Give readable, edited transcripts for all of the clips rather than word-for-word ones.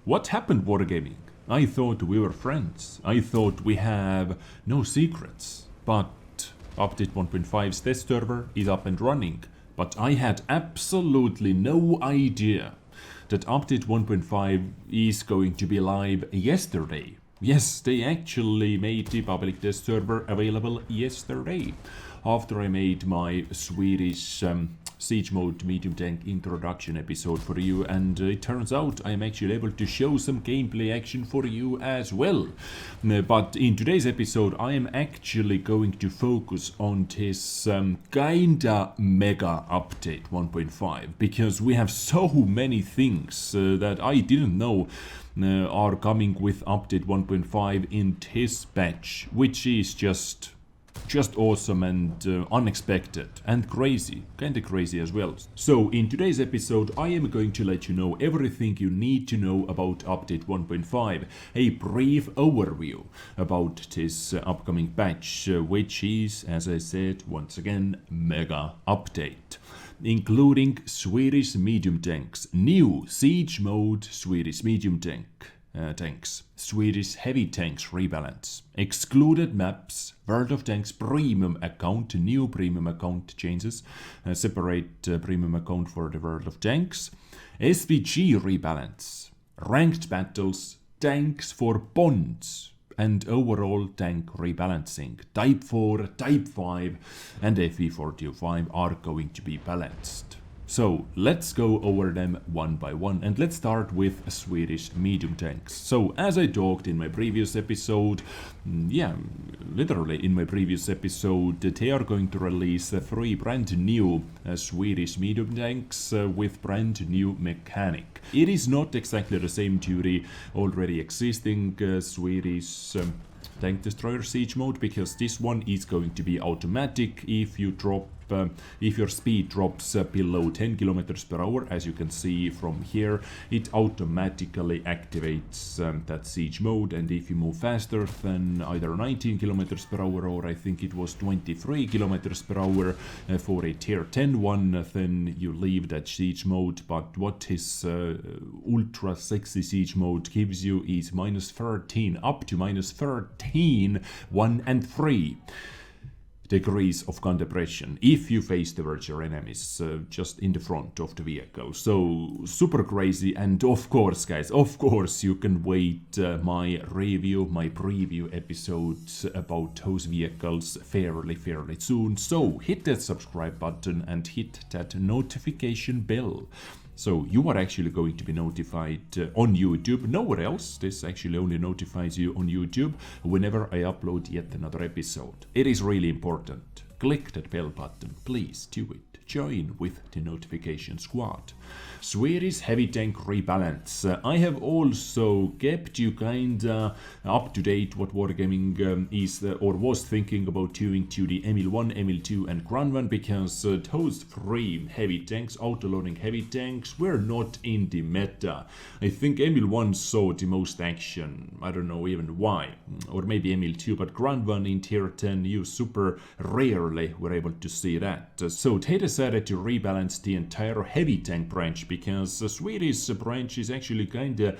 What happened, Wargaming? I thought we were friends. I thought we have no secrets. But Update 1.5's test server is up and running. But I had absolutely no idea that Update 1.5 is going to be live yesterday. Yes, they actually made the public test server available yesterday, after I made my Swedish Siege Mode Medium Tank introduction episode for you, and it turns out I am actually able to show some gameplay action for you as well. But in today's episode I am actually going to focus on this kinda mega update 1.5, because we have so many things that I didn't know are coming with update 1.5 in this patch, which is just awesome and unexpected and crazy, kinda crazy as well. So in today's episode I am going to let you know everything you need to know about update 1.5, a brief overview about this upcoming patch, which is, as I said once again, mega update, including Swedish medium tanks, new siege mode Swedish medium tanks, Swedish heavy tanks rebalance, excluded maps, World of Tanks Premium Account, new Premium Account changes, separate Premium Account for the World of Tanks, SPG Rebalance, ranked battles, tanks for bonds, and overall tank rebalancing. Type 4, Type 5 and FE45 are going to be balanced. So let's go over them one by one, and let's start with Swedish medium tanks. So as I talked in my previous episode, literally in my previous episode, they are going to release 3 brand new Swedish medium tanks with brand new mechanic. It is not exactly the same to the already existing Swedish tank destroyer siege mode, because this one is going to be automatic if you drop if your speed drops below 10 kilometers per hour. As you can see from here, it automatically activates that siege mode, and if you move faster than either 19 kilometers per hour or I think it was 23 kilometers per hour for a tier 10 one, then you leave that siege mode. But what his ultra sexy siege mode gives you is -13, up to -13, 1 and 3 degrees of gun depression if you face the virtual enemies just in the front of the vehicle. So super crazy, and of course guys, of course you can wait my preview episodes about those vehicles fairly soon. So hit that subscribe button and hit that notification bell, so you are actually going to be notified on YouTube, nowhere else. This actually only notifies you on YouTube whenever I upload yet another episode. It is really important. Click that bell button, please do it. Join with the notification squad. Swedish heavy tank rebalance. I have also kept you kinda up to date what Wargaming is or was thinking about doing to the Emil 1, Emil 2 and Grand 1, because those 3 heavy tanks, autoloading heavy tanks, were not in the meta. I think Emil 1 saw the most action, I don't know even why, or maybe Emil 2, but Grand 1 in tier 10 you super rarely were able to see that. So they decided to rebalance the entire heavy tank branch, because the Swedish branch is actually kinda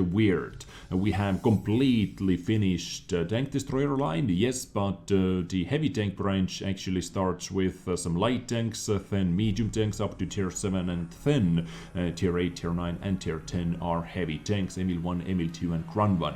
weird. We have completely finished tank destroyer line, yes, but the heavy tank branch actually starts with some light tanks, then medium tanks up to tier 7, and then tier 8, tier 9 and tier 10 are heavy tanks, Emil 1, Emil 2 and Grand 1.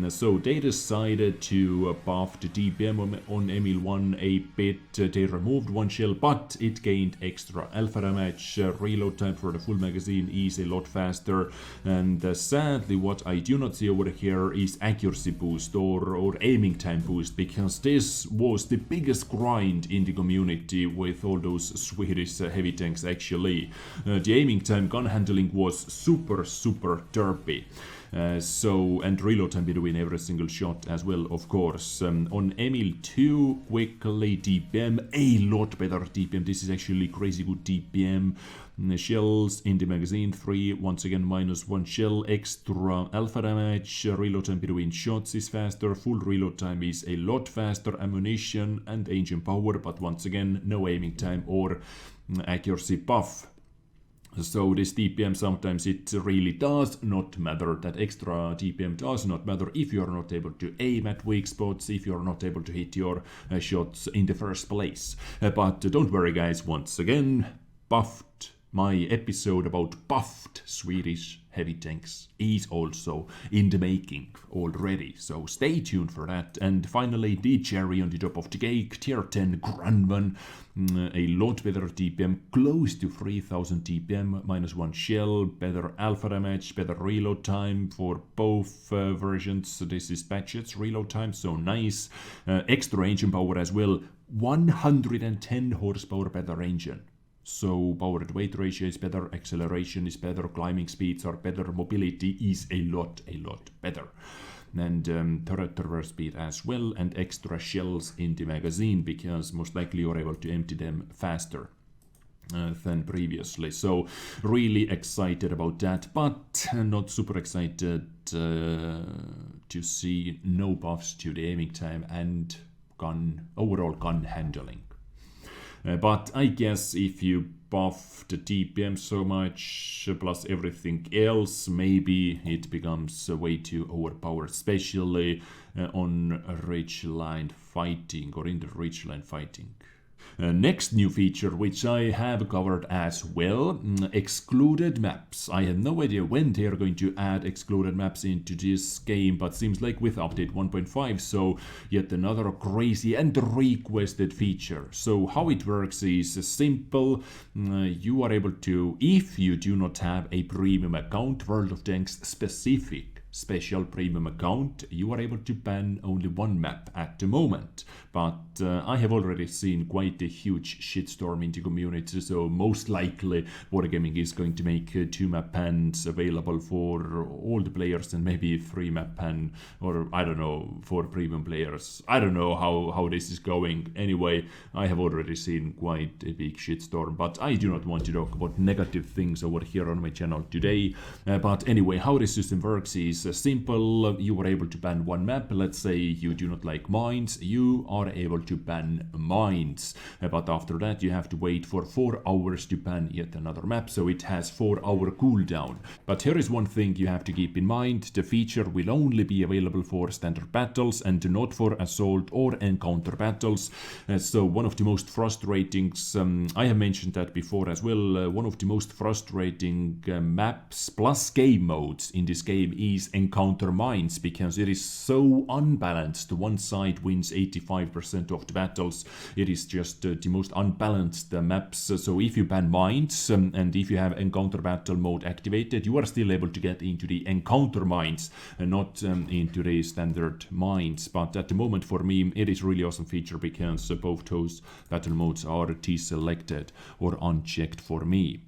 So they decided to buff the DPM on Emil 1 a bit. They removed 1 shell, but it gained extra alpha damage. Reload time for the full magazine is a lot faster, and sadly what I do not see over here is accuracy boost or aiming time boost, because this was the biggest grind in the community with all those Swedish heavy tanks actually. The aiming time, gun handling was super derpy. And reload time between every single shot as well, of course. On Emil 2, quickly DPM, a lot better DPM. This is actually crazy good DPM. Shells in the magazine 3, once again -1 shell, extra alpha damage. Reload time between shots is faster, full reload time is a lot faster. Ammunition and engine power, but once again no aiming time or accuracy buff. So this TPM, sometimes it really does not matter. That extra TPM does not matter if you're not able to aim at weak spots, if you're not able to hit your shots in the first place. But don't worry guys, once again, my episode about buffed Swedish heavy tanks is also in the making already, so stay tuned for that. And finally, the cherry on the top of the cake, tier 10 Granvan, a lot better TPM, close to 3000 TPM, -1 shell, better alpha damage, better reload time for both versions. So this is Patchet's reload time, so nice. Extra engine power as well, 110 horsepower better engine. So power to weight ratio is better, acceleration is better, climbing speeds are better, mobility is a lot better. And turret traverse speed as well, and extra shells in the magazine, because most likely you're able to empty them faster than previously. So really excited about that, but not super excited to see no buffs to the aiming time and overall gun handling. But I guess if you buff the TPM so much, plus everything else, maybe it becomes way too overpowered, especially on ridgeline fighting, or in the ridgeline fighting. Next new feature, which I have covered as well, Excluded Maps. I have no idea when they are going to add Excluded Maps into this game, but seems like with update 1.5, so yet another crazy and requested feature. So how it works is simple. You are able to, if you do not have a premium account, World of Tanks specific special premium account, you are able to ban only one map at the moment. But I have already seen quite a huge shitstorm in the community, so most likely Wargaming is going to make 2 map bans available for all the players, and maybe 3 map ban, or I don't know, for premium players. I don't know how this is going. Anyway, I have already seen quite a big shitstorm, but I do not want to talk about negative things over here on my channel today. But anyway, how this system works is simple. You are able to ban one map. Let's say you do not like mines, you are able to ban mines, but after that you have to wait for 4 hours to ban yet another map, so it has 4-hour cooldown. But here is one thing you have to keep in mind: the feature will only be available for standard battles and not for assault or encounter battles. So one of the most frustrating, I have mentioned that before as well, one of the most frustrating maps plus game modes in this game is encounter mines, because it is so unbalanced. One side wins 85% of the battles. It is just the most unbalanced maps. So if you ban mines and if you have encounter battle mode activated, you are still able to get into the encounter mines and not into the standard mines. But at the moment, for me, it is really awesome feature, because both those battle modes are deselected or unchecked for me.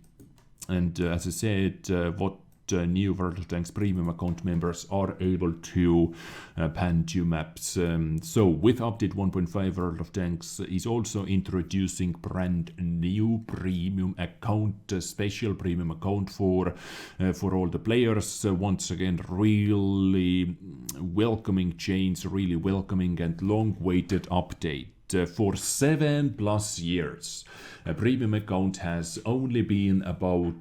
And as I said, what new World of Tanks Premium account members are able to ban 2 maps. So with update 1.5, World of Tanks is also introducing brand new premium account, special premium account for all the players. Once again, really welcoming change, really welcoming and long-awaited update. For 7+ years, a premium account has only been about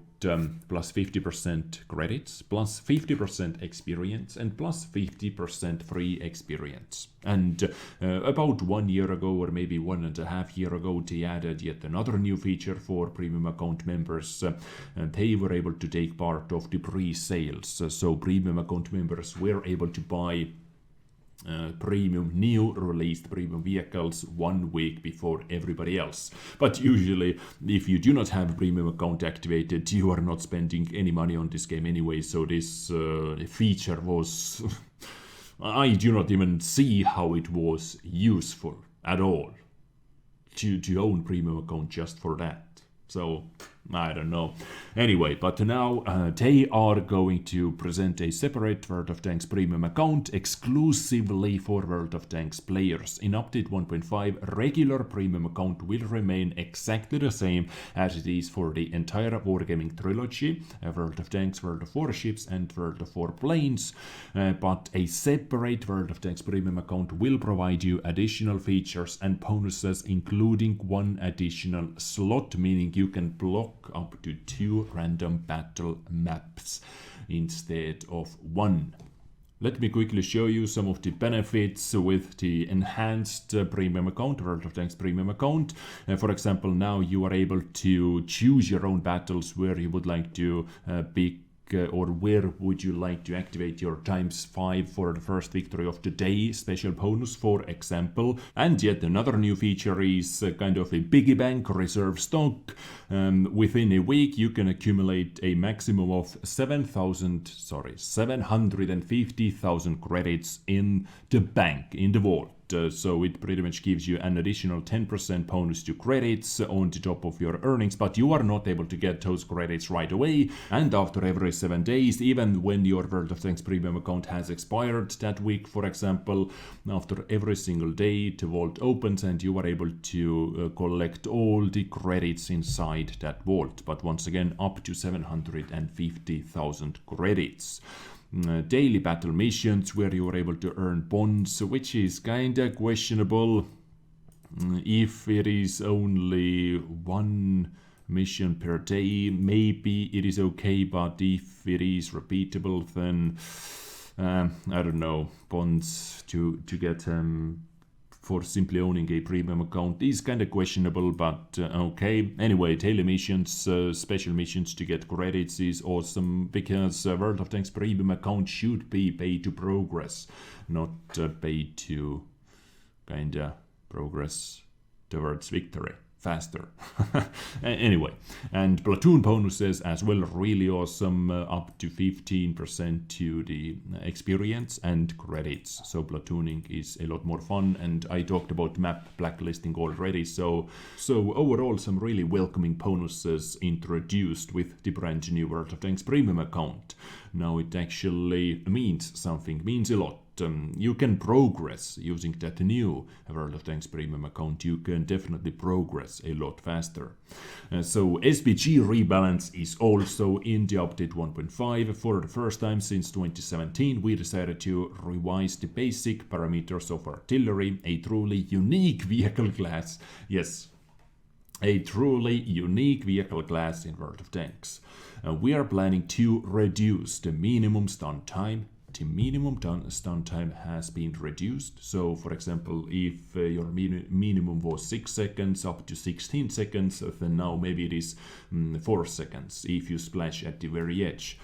plus 50% credits, plus 50% experience, and plus 50% free experience. And about 1 year ago, or maybe 1.5 years ago, they added yet another new feature for premium account members. And they were able to take part of the pre-sales. So premium account members were able to buy new released premium vehicles 1 week before everybody else. But usually, if you do not have a premium account activated, you are not spending any money on this game anyway, so this feature was I do not even see how it was useful at all to own premium account just for that. So I don't know. Anyway, but now they are going to present a separate World of Tanks premium account exclusively for World of Tanks players. In update 1.5, regular premium account will remain exactly the same as it is for the entire Wargaming trilogy, World of Tanks, World of Warships and World of Warplanes, but a separate World of Tanks premium account will provide you additional features and bonuses, including 1 additional slot, meaning you can block unlock up to 2 random battle maps instead of 1. Let me quickly show you some of the benefits with the enhanced premium account, World of Tanks premium account. For example, now you are able to choose your own battles where you would like to pick or where would you like to activate your ×5 for the first victory of the day special bonus, for example. And yet another new feature is kind of a piggy bank reserve stock. Within a week you can accumulate a maximum of 750,000 credits in the bank, in the vault. So it pretty much gives you an additional 10% bonus to credits on the top of your earnings, but you are not able to get those credits right away. And after every 7 days, even when your World of Tanks premium account has expired that week, for example, after every single day the vault opens and you are able to collect all the credits inside that vault, but once again up to 750,000 credits. Daily battle missions where you are able to earn bonds, which is kinda questionable. If it is only 1 mission per day, maybe it is okay, but if it is repeatable, then I don't know, bonds to get for simply owning a premium account is kind of questionable, but okay. Anyway, daily missions, special missions to get credits is awesome, because World of Tanks premium account should be paid to progress, not paid to kind of progress towards victory faster. Anyway, and platoon bonuses as well, really awesome, up to 15% to the experience and credits. So platooning is a lot more fun, and I talked about map blacklisting already, so overall some really welcoming bonuses introduced with the brand new World of Tanks premium account. Now it actually means something, means a lot. You can progress using that new World of Tanks premium account. You can definitely progress a lot faster. So SPG Rebalance is also in the update 1.5. For the first time since 2017, we decided to revise the basic parameters of artillery, a truly unique vehicle class. Yes, a truly unique vehicle class in World of Tanks. We are planning to reduce the minimum stun time. The minimum stun time has been reduced. So, for example, if your minimum was 6 seconds up to 16 seconds, then now maybe it is 4 seconds if you splash at the very edge.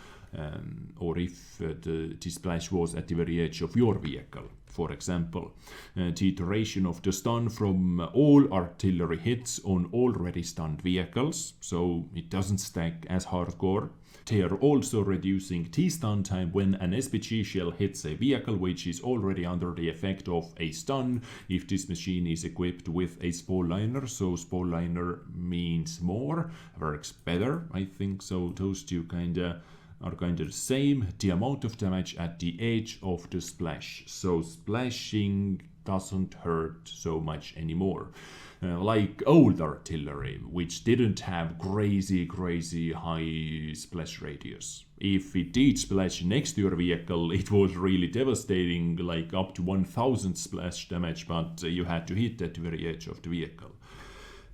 Or if the splash was at the very edge of your vehicle, for example. The duration of the stun from all artillery hits on already stunned vehicles, so it doesn't stack as hardcore. They are also reducing T-stun time when an SPG shell hits a vehicle which is already under the effect of a stun, if this machine is equipped with a spall-liner. So spall-liner means more, works better, I think. So those two are kind of the same. The amount of damage at the edge of the splash. So splashing doesn't hurt so much anymore. Like old artillery, which didn't have crazy high splash radius. If it did splash next to your vehicle, it was really devastating, like up to 1000 splash damage, but you had to hit at the very edge of the vehicle.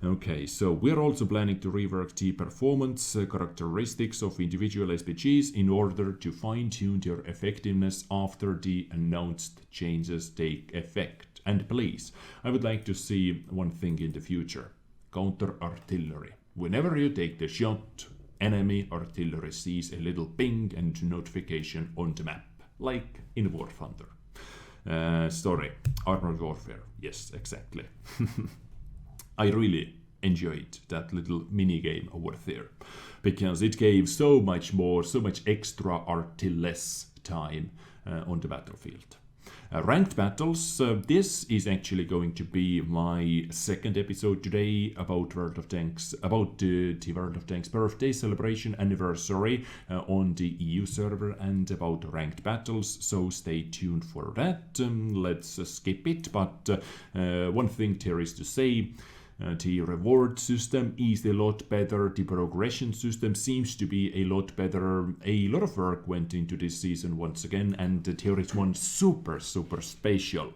Okay, so we're also planning to rework the performance characteristics of individual SPGs in order to fine-tune their effectiveness after the announced changes take effect. And please, I would like to see one thing in the future. Counter-artillery. Whenever you take the shot, enemy artillery sees a little ping and notification on the map. Like in War Thunder. Armored Warfare. Yes, exactly. I really enjoyed that little mini game over there, because it gave so much extra artilless time on the battlefield. Ranked battles, this is actually going to be my second episode today about World of Tanks, about the World of Tanks birthday celebration anniversary on the EU server, and about ranked battles, so stay tuned for that. Let's skip it, but one thing there is to say. The reward system is a lot better. The progression system seems to be a lot better. A lot of work went into this season once again, and there is one super special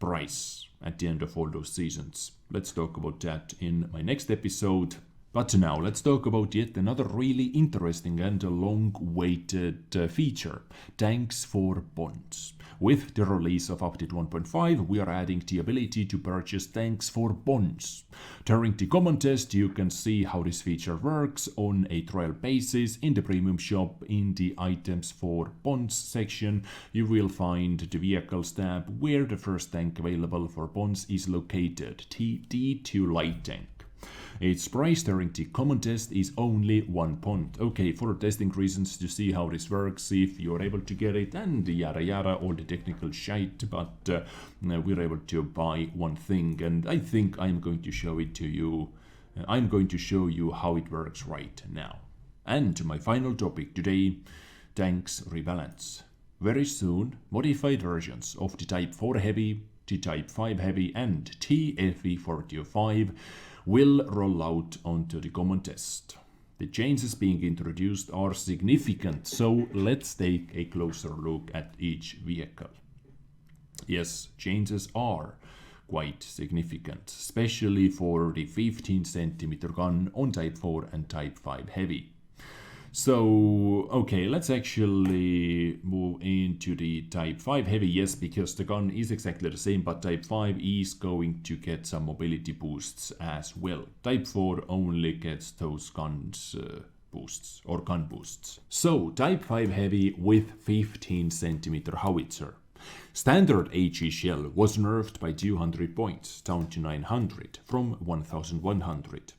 prize at the end of all those seasons. Let's talk about that in my next episode. But now let's talk about yet another really interesting and long-awaited feature, tanks for bonds. With the release of Update 1.5, we are adding the ability to purchase tanks for bonds. During the common test, you can see how this feature works on a trial basis in the premium shop. In the items for bonds section, you will find the vehicles tab where the first tank available for bonds is located, the D2 light tank. Its price during the common test is only 1 pond. Okay, for testing reasons to see how this works, if you're able to get it, and yada yada, all the technical shite, but we're able to buy one thing, and I think I'm going to show it to you. I'm going to show you how it works right now. And my final topic today, tanks rebalance. Very soon, modified versions of the Type 4 Heavy, the Type 5 Heavy, and the FE45 will roll out onto the common test. The changes being introduced are significant, so let's take a closer look at each vehicle. Yes, changes are quite significant, especially for the 15cm gun on Type 4 and Type 5 Heavy. So, okay, let's actually move into the Type 5 Heavy, yes, because the gun is exactly the same, but Type 5 is going to get some mobility boosts as well. Type 4 only gets those guns boosts, or gun boosts. So, Type 5 Heavy with 15cm howitzer. Standard HE shell was nerfed by 200 points, down to 900 from 1100.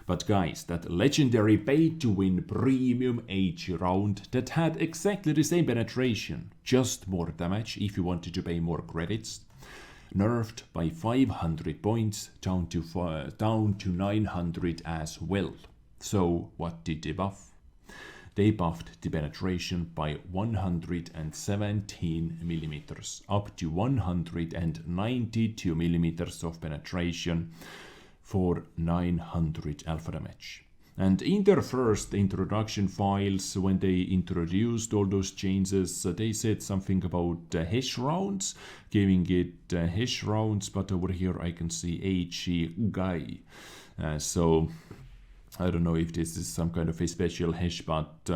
But guys, that legendary pay-to-win premium HE round that had exactly the same penetration, just more damage if you wanted to pay more credits, nerfed by 500 points down to 900 as well. So what did they buff? They buffed the penetration by 117mm, up to 192mm of penetration for 900 alpha damage. And in their first introduction files, when they introduced all those changes, they said something about hash rounds, giving it hash rounds, but over here I can see HE guy. So I don't know if this is some kind of a special hash, but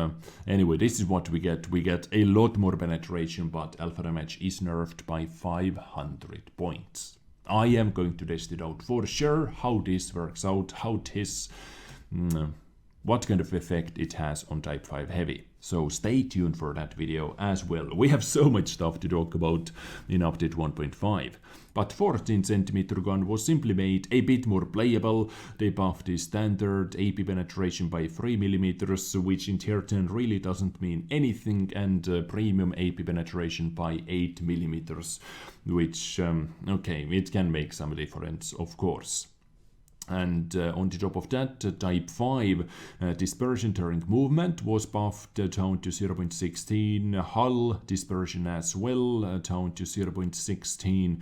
anyway, this is what we get. We get a lot more penetration, but alpha damage is nerfed by 500 points. I am going to test it out for sure, how this works out, how this, what kind of effect it has on Type 5 Heavy. So stay tuned for that video as well. We have so much stuff to talk about in Update 1.5. But 14cm gun was simply made a bit more playable. They buffed the standard AP penetration by 3mm, which in turn really doesn't mean anything, and premium AP penetration by 8mm, which, okay, it can make some difference, of course. And on the top of that, Type 5 dispersion during movement was buffed down to 0.16, hull dispersion as well down to 0.16,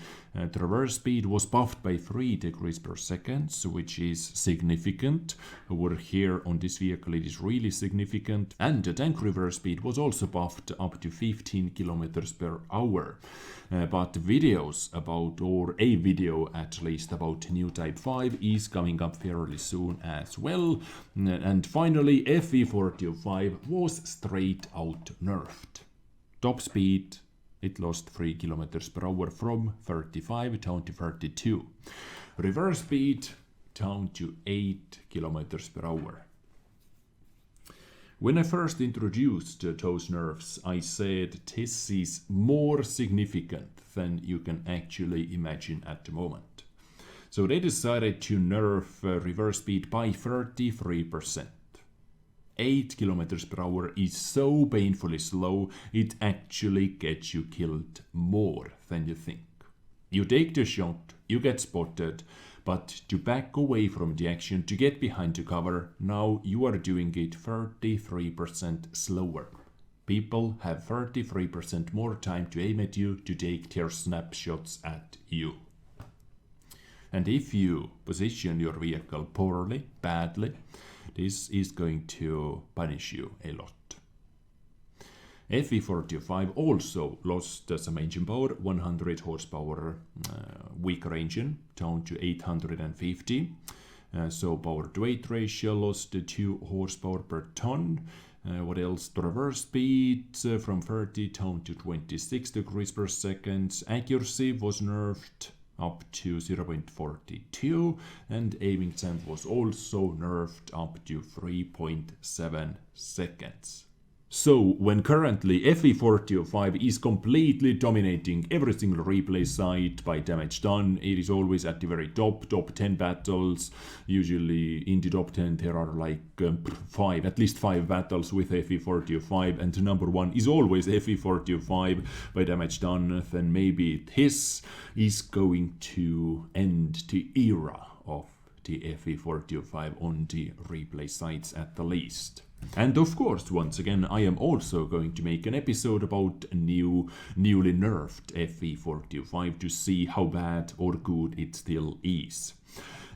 traverse speed was buffed by 3 degrees per second, which is significant. Over here on this vehicle it is really significant, and the tank reverse speed was also buffed up to 15 kilometers per hour. But videos about, or a video at least about new Type 5 is coming up fairly soon as well. And finally, FE45 was straight out nerfed. Top speed, it lost 3 kilometers per hour from 35 down to 32. Reverse speed down to 8 kilometers per hour. When I first introduced those nerfs, I said this is more significant than you can actually imagine at the moment. So they decided to nerf reverse speed by 33%. 8 kilometers per hour is so painfully slow, it actually gets you killed more than you think. You take the shot, you get spotted, but to back away from the action, to get behind the cover, now you are doing it 33% slower. People have 33% more time to aim at you, to take their snapshots at you. And if you position your vehicle poorly, badly, this is going to punish you a lot. FE45 also lost some engine power, 100 horsepower weaker engine, down to 850. So power to weight ratio lost 2 horsepower per ton. What else? Traverse speed from 30 down to 26 degrees per second. Accuracy was nerfed up to 0.42, and aiming time was also nerfed up to 3.7 seconds. So, when currently FE4005 is completely dominating every single replay site by damage done, it is always at the very top 10 battles. Usually in the top 10 there are like at least 5 battles with FE4005, and number 1 is always FE4005 by damage done. Then maybe this is going to end the era of the FE4005 on the replay sites at the least. And of course, once again, I am also going to make an episode about newly nerfed FE4005 to see how bad or good it still is.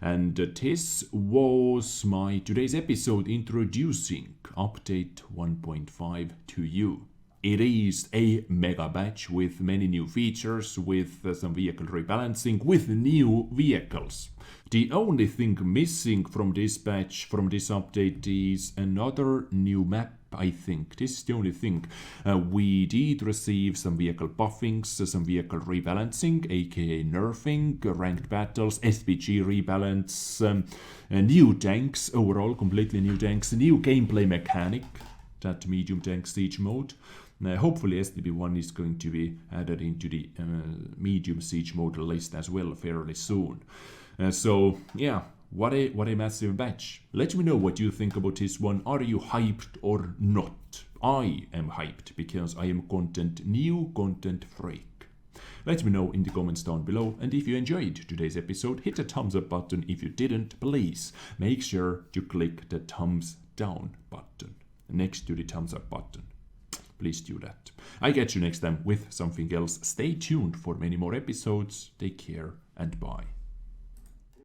And this was my today's episode introducing Update 1.5 to you. It is a mega patch with many new features, with some vehicle rebalancing, with new vehicles. The only thing missing from this patch, from this update, is another new map, I think. This is the only thing. We did receive some vehicle buffings, some vehicle rebalancing, aka nerfing, ranked battles, SPG Rebalance, new tanks, overall completely new tanks, new gameplay mechanic, that medium tank siege mode. Hopefully STB1 is going to be added into the medium siege mode list as well fairly soon. So yeah, what a massive patch. Let me know what you think about this one. Are you hyped or not? I am hyped because I am new content freak. Let me know in the comments down below, and if you enjoyed today's episode, hit the thumbs up button. If you didn't, please make sure to click the thumbs down button next to the thumbs up button. Please do that. I catch you next time with something else. Stay tuned for many more episodes. Take care and bye.